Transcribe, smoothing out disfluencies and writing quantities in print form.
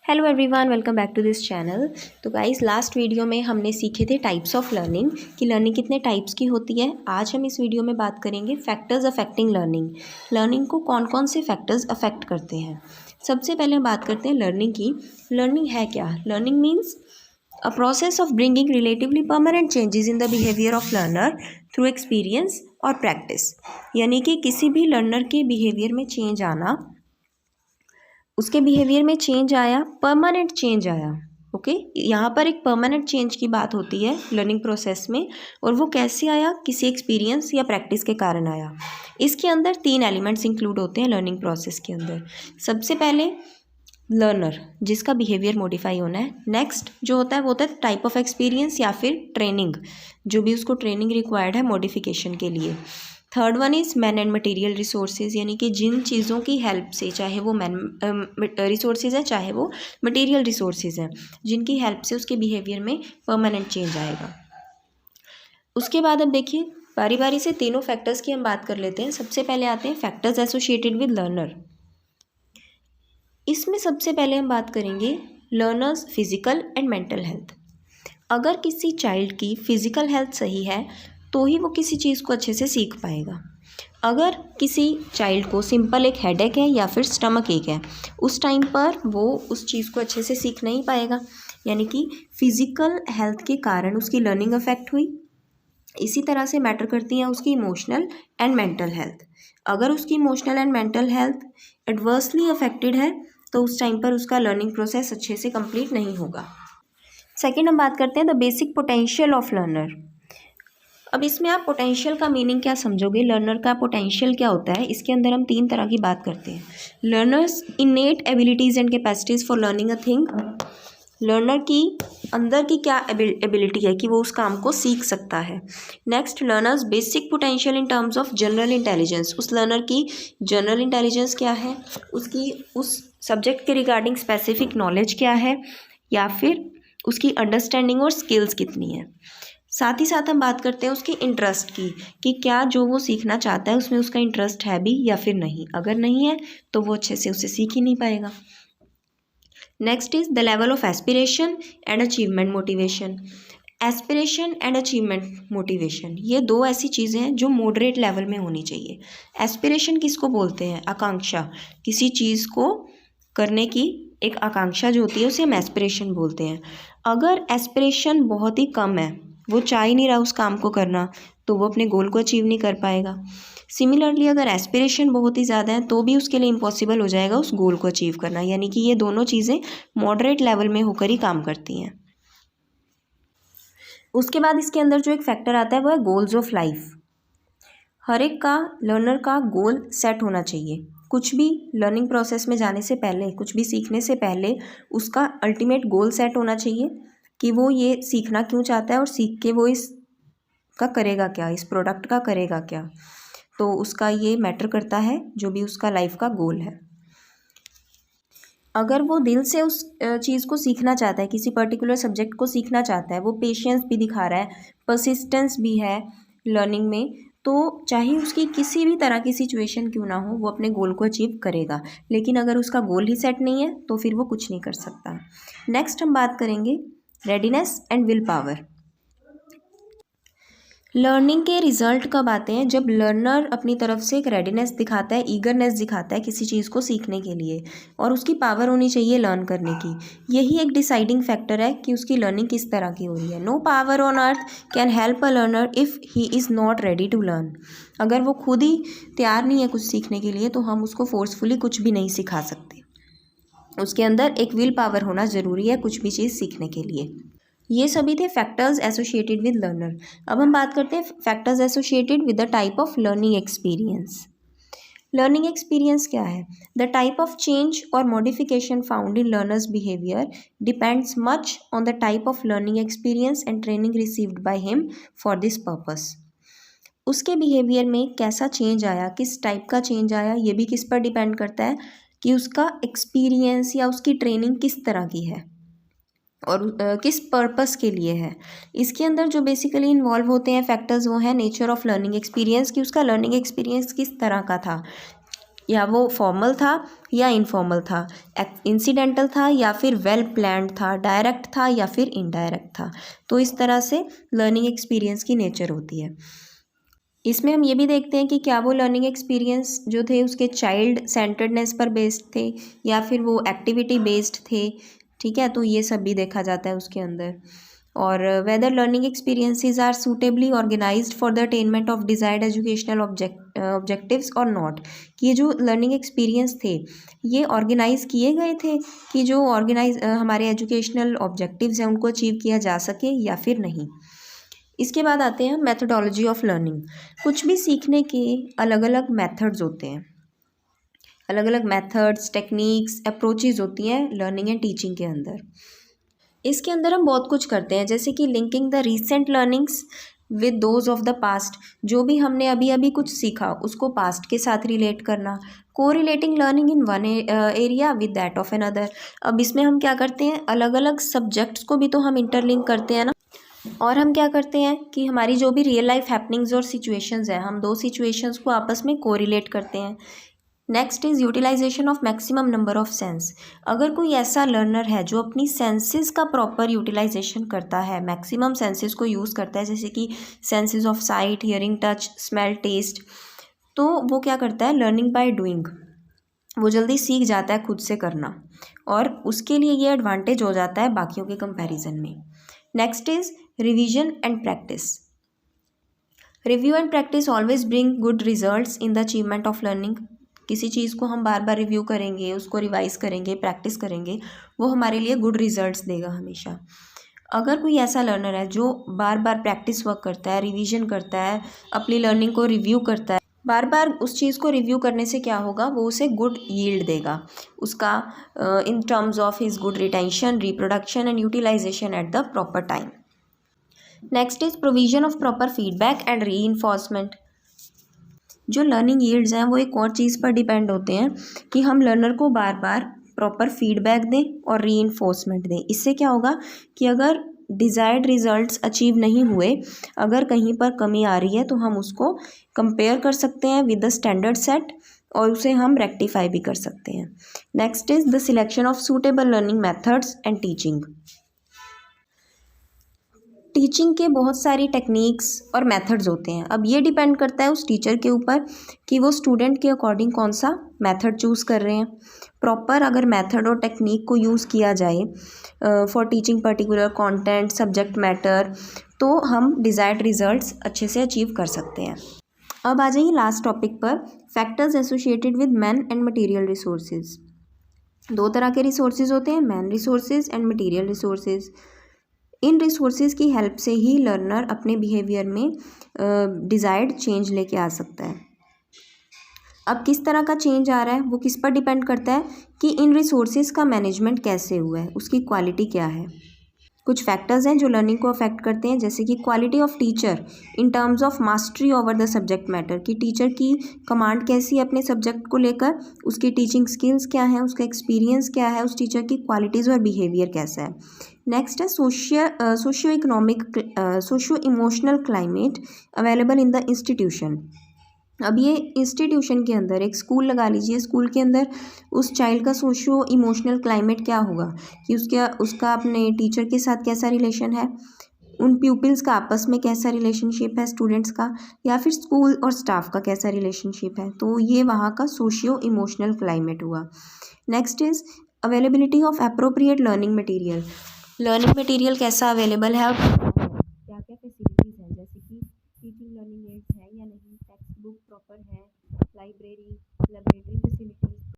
Hello everyone, welcome back to this channel. तो guys, last video में हमने सीखे थे टाइप्स ऑफ लर्निंग कि लर्निंग कितने टाइप्स की होती है। आज हम इस वीडियो में बात करेंगे फैक्टर्स अफेक्टिंग लर्निंग। लर्निंग को कौन कौन से फैक्टर्स अफेक्ट करते हैं। सबसे पहले हम बात करते हैं लर्निंग की। लर्निंग है क्या? Learning means a process of bringing relatively permanent changes in the behaviour of learner through experience और प्रैक्टिस। यानी कि किसी भी लर्नर के बिहेवियर में चेंज आना, उसके बिहेवियर में चेंज आया, परमानेंट चेंज आया। ओके, यहाँ पर एक परमानेंट चेंज की बात होती है लर्निंग प्रोसेस में। और वो कैसे आया? किसी एक्सपीरियंस या प्रैक्टिस के कारण आया। इसके अंदर 3 एलिमेंट्स इंक्लूड होते हैं लर्निंग प्रोसेस के अंदर। सबसे पहले लर्नर, जिसका बिहेवियर मॉडिफाई होना है। नेक्स्ट जो होता है वो होता है टाइप ऑफ एक्सपीरियंस या फिर ट्रेनिंग, जो भी उसको ट्रेनिंग रिक्वायर्ड है मॉडिफिकेशन के लिए। Third one is man and material resources, यानी कि जिन चीज़ों की हेल्प से, चाहे वो मैन रिसोर्सेज है चाहे वो मटेरियल रिसोर्सेज हैं, जिनकी हेल्प से उसके बिहेवियर में परमानेंट चेंज आएगा। उसके बाद अब देखिए, बारी बारी से तीनों फैक्टर्स की हम बात कर लेते हैं। सबसे पहले आते हैं फैक्टर्स एसोसिएटेड विद लर्नर। इसमें सबसे पहले हम बात करेंगे learners physical and mental health. अगर किसी चाइल्ड की फिजिकल हेल्थ सही है तो ही वो किसी चीज़ को अच्छे से सीख पाएगा। अगर किसी चाइल्ड को सिंपल एक हेडेक है या फिर स्टमक एक है, उस टाइम पर वो उस चीज़ को अच्छे से सीख नहीं पाएगा। यानी कि फिजिकल हेल्थ के कारण उसकी लर्निंग अफेक्ट हुई। इसी तरह से मैटर करती है उसकी इमोशनल एंड मेंटल हेल्थ। अगर उसकी emotional and mental health adversely affected है तो उस टाइम पर उसका लर्निंग प्रोसेस अच्छे से कंप्लीट नहीं होगा। सेकेंड हम बात करते हैं the basic potential of learner. अब इसमें आप पोटेंशियल का मीनिंग क्या समझोगे, लर्नर का पोटेंशियल क्या होता है। इसके अंदर हम 3 तरह की बात करते हैं। Learners इनेट abilities and capacities for learning a thing. Learner की अंदर की क्या एबिलिटी है कि वो उस काम को सीख सकता है। Next, learners basic potential in terms of general intelligence. उस लर्नर की जनरल इंटेलिजेंस क्या है, उसकी उस सब्जेक्ट के रिगार्डिंग स्पेसिफिक नॉलेज क्या है, या फिर उसकी अंडरस्टैंडिंग और स्किल्स कितनी है। साथ ही साथ हम बात करते हैं उसके इंटरेस्ट की, कि क्या जो वो सीखना चाहता है उसमें उसका इंटरेस्ट है भी या फिर नहीं। अगर नहीं है तो वो अच्छे से उसे सीख ही नहीं पाएगा। Next is the level of aspiration and achievement motivation. Aspiration and achievement motivation, ये 2 ऐसी चीज़ें हैं जो मॉडरेट लेवल में होनी चाहिए। एस्पिरेशन किसको बोलते हैं? आकांक्षा। किसी चीज़ को करने की एक आकांक्षा जो होती है उसे हम एस्पिरेशन बोलते हैं। अगर एस्पिरेशन बहुत ही कम है, वो चाह ही नहीं रहा उस काम को करना, तो वो अपने गोल को अचीव नहीं कर पाएगा। सिमिलरली अगर एस्पिरेशन बहुत ही ज़्यादा है तो भी उसके लिए इम्पॉसिबल हो जाएगा उस गोल को अचीव करना। यानी कि ये दोनों चीज़ें मॉडरेट लेवल में होकर ही काम करती हैं। उसके बाद इसके अंदर जो एक फैक्टर आता है वो है गोल्स ऑफ लाइफ। हर एक का लर्नर का गोल सेट होना चाहिए। कुछ भी लर्निंग प्रोसेस में जाने से पहले, कुछ भी सीखने से पहले उसका अल्टीमेट गोल सेट होना चाहिए कि वो ये सीखना क्यों चाहता है और सीख के वो इस का करेगा क्या, इस प्रोडक्ट का करेगा क्या। तो उसका ये मैटर करता है जो भी उसका लाइफ का गोल है। अगर वो दिल से उस चीज़ को सीखना चाहता है, किसी पर्टिकुलर सब्जेक्ट को सीखना चाहता है, वो पेशेंस भी दिखा रहा है, परसिस्टेंस भी है लर्निंग में, तो चाहे उसकी किसी भी तरह की सिचुएशन क्यों ना हो वो अपने गोल को अचीव करेगा। लेकिन अगर उसका गोल ही सेट नहीं है तो फिर वो कुछ नहीं कर सकता। नेक्स्ट हम बात करेंगे readiness and will power. Learning के रिजल्ट कब आते हैं? जब लर्नर अपनी तरफ से एक रेडीनेस दिखाता है, ईगरनेस दिखाता है किसी चीज़ को सीखने के लिए, और उसकी पावर होनी चाहिए लर्न करने की। यही एक डिसाइडिंग फैक्टर है कि उसकी लर्निंग किस तरह की हो रही है। No power on earth can help a learner if he is not ready to learn. अगर वो खुद ही तैयार नहीं है कुछ सीखने के लिए तो हम उसको फोर्सफुली कुछ भी नहीं सिखा सकते। उसके अंदर एक विल पावर होना ज़रूरी है कुछ भी चीज़ सीखने के लिए। ये सभी थे फैक्टर्स एसोसिएटेड विद लर्नर। अब हम बात करते हैं factors associated with the type of learning experience. Learning experience क्या है? द टाइप ऑफ चेंज और modification found in learners behaviour depends much on the type of learning experience and training received by him for this purpose. उसके behaviour में कैसा change आया, किस type का change आया, ये भी किस पर डिपेंड करता है कि उसका एक्सपीरियंस या उसकी ट्रेनिंग किस तरह की है और किस पर्पस के लिए है। इसके अंदर जो बेसिकली इन्वॉल्व होते हैं फैक्टर्स वो हैं नेचर ऑफ लर्निंग एक्सपीरियंस, कि उसका लर्निंग एक्सपीरियंस किस तरह का था, या वो फॉर्मल था या इनफॉर्मल था, इंसिडेंटल था या फिर वेल प्लान्ड था, डायरेक्ट था या फिर इनडायरेक्ट था। तो इस तरह से लर्निंग एक्सपीरियंस की नेचर होती है। इसमें हम ये भी देखते हैं कि क्या वो लर्निंग एक्सपीरियंस जो थे उसके चाइल्ड सेंटर्डनेस पर बेस्ड थे या फिर वो एक्टिविटी बेस्ड थे। ठीक है, तो ये सब भी देखा जाता है उसके अंदर। और whether learning experiences are suitably organised for the attainment of desired educational objectives और नॉट, कि ये जो लर्निंग एक्सपीरियंस थे ये ऑर्गेनाइज किए गए थे कि जो हमारे एजुकेशनल ऑब्जेक्टिव्स हैं उनको अचीव किया जा सके या फिर नहीं। इसके बाद आते हैं मेथोडोलॉजी ऑफ लर्निंग। कुछ भी सीखने के अलग अलग मेथड्स होते हैं, अलग अलग मेथड्स, टेक्निक्स, अप्रोचेज होती हैं लर्निंग एंड टीचिंग के अंदर। इसके अंदर हम बहुत कुछ करते हैं, जैसे कि linking the recent learnings with those of the past. जो भी हमने अभी अभी कुछ सीखा उसको पास्ट के साथ रिलेट करना। को relating learning in one area with that of another. अब इसमें हम क्या करते हैं, अलग अलग सब्जेक्ट्स को भी तो हम इंटरलिंक करते हैं ना। और हम क्या करते हैं कि हमारी जो भी रियल लाइफ हैपनिंग्स और सिचुएशंस हैं, हम दो सिचुएशंस को आपस में कोरिलेट करते हैं। Next is utilisation of maximum number of sense. अगर कोई ऐसा लर्नर है जो अपनी सेंसेस का प्रॉपर यूटिलाइजेशन करता है, मैक्सिमम सेंसेस को यूज़ करता है, जैसे कि senses of sight, hearing, touch, smell, taste, तो वो क्या करता है, लर्निंग बाय डूइंग, वो जल्दी सीख जाता है खुद से करना, और उसके लिए ये एडवांटेज हो जाता है बाकियों के कंपैरिजन में। Next is revision and practice. Review and practice always bring good results in the achievement of learning. किसी चीज़ को हम बार बार रिव्यू करेंगे, उसको रिवाइज करेंगे, प्रैक्टिस करेंगे, वो हमारे लिए गुड रिजल्ट्स देगा हमेशा। अगर कोई ऐसा लर्नर है जो बार बार प्रैक्टिस वर्क करता है, रिवीजन करता है, अपनी लर्निंग को रिव्यू करता है, बार बार उस चीज़ को रिव्यू करने से क्या होगा, वो उसे गुड यील्ड देगा उसका, in terms of his good retention, reproduction and utilisation at the proper time. Next is provision of proper feedback and reinforcement. जो लर्निंग यील्ड्स हैं वो एक और चीज़ पर डिपेंड होते हैं कि हम लर्नर को बार बार प्रॉपर फीडबैक दें और रीइंफोर्समेंट दें। इससे क्या होगा कि अगर डिज़ायर्ड रिजल्ट्स अचीव नहीं हुए, अगर कहीं पर कमी आ रही है, तो हम उसको कंपेयर कर सकते हैं विद द स्टैंडर्ड सेट और उसे हम रेक्टिफाई भी कर सकते हैं। Next is the selection of suitable learning methods and teaching. Teaching के बहुत सारी टेक्निक्स और मेथड्स होते हैं। अब ये डिपेंड करता है उस टीचर के ऊपर कि वो स्टूडेंट के अकॉर्डिंग कौन सा मेथड चूज़ कर रहे हैं। प्रॉपर अगर मेथड और टेक्निक को यूज़ किया जाए for teaching particular content, subject matter, तो हम डिज़ायर्ड रिजल्ट्स अच्छे से अचीव कर सकते हैं। अब आ जाइए लास्ट टॉपिक पर, factors associated with man and material resources. दो तरह के रिसोर्सेज होते हैं, man resources and material resources. In resources की हेल्प से ही लर्नर अपने बिहेवियर में डिज़ायर्ड चेंज लेके आ सकता है। अब किस तरह का चेंज आ रहा है वो किस पर डिपेंड करता है कि इन रिसोर्सेज का मैनेजमेंट कैसे हुआ है, उसकी क्वालिटी क्या है। कुछ फैक्टर्स हैं जो लर्निंग को अफेक्ट करते हैं, जैसे कि quality of teacher in terms of mastery over the subject matter, कि टीचर की कमांड कैसी है अपने सब्जेक्ट को लेकर, उसकी टीचिंग स्किल्स क्या हैं, उसका एक्सपीरियंस क्या है, उस टीचर की क्वालिटीज़ और बिहेवियर कैसा है। नेक्स्ट है socio economic, socio emotional climate available in the institution. अब ये इंस्टीट्यूशन के अंदर, एक स्कूल लगा लीजिए, स्कूल के अंदर उस चाइल्ड का सोशियो इमोशनल क्लाइमेट क्या होगा कि उसका अपने टीचर के साथ कैसा रिलेशन है, उन प्यूपिल्स का आपस में कैसा रिलेशनशिप है, स्टूडेंट्स का, या फिर स्कूल और स्टाफ का कैसा रिलेशनशिप है। तो ये वहाँ का सोशियो इमोशनल क्लाइमेट हुआ। Next is availability of appropriate learning material. Learning material कैसा अवेलेबल है और क्या क्या फैसिलिटीज़ हैं, जैसे कि टीचिंग लर्निंग एड्स है या नहीं, टेक्स्ट बुक प्रॉपर है, लाइब्रेरी, लेबोरेटरी फैसिलिटीज़।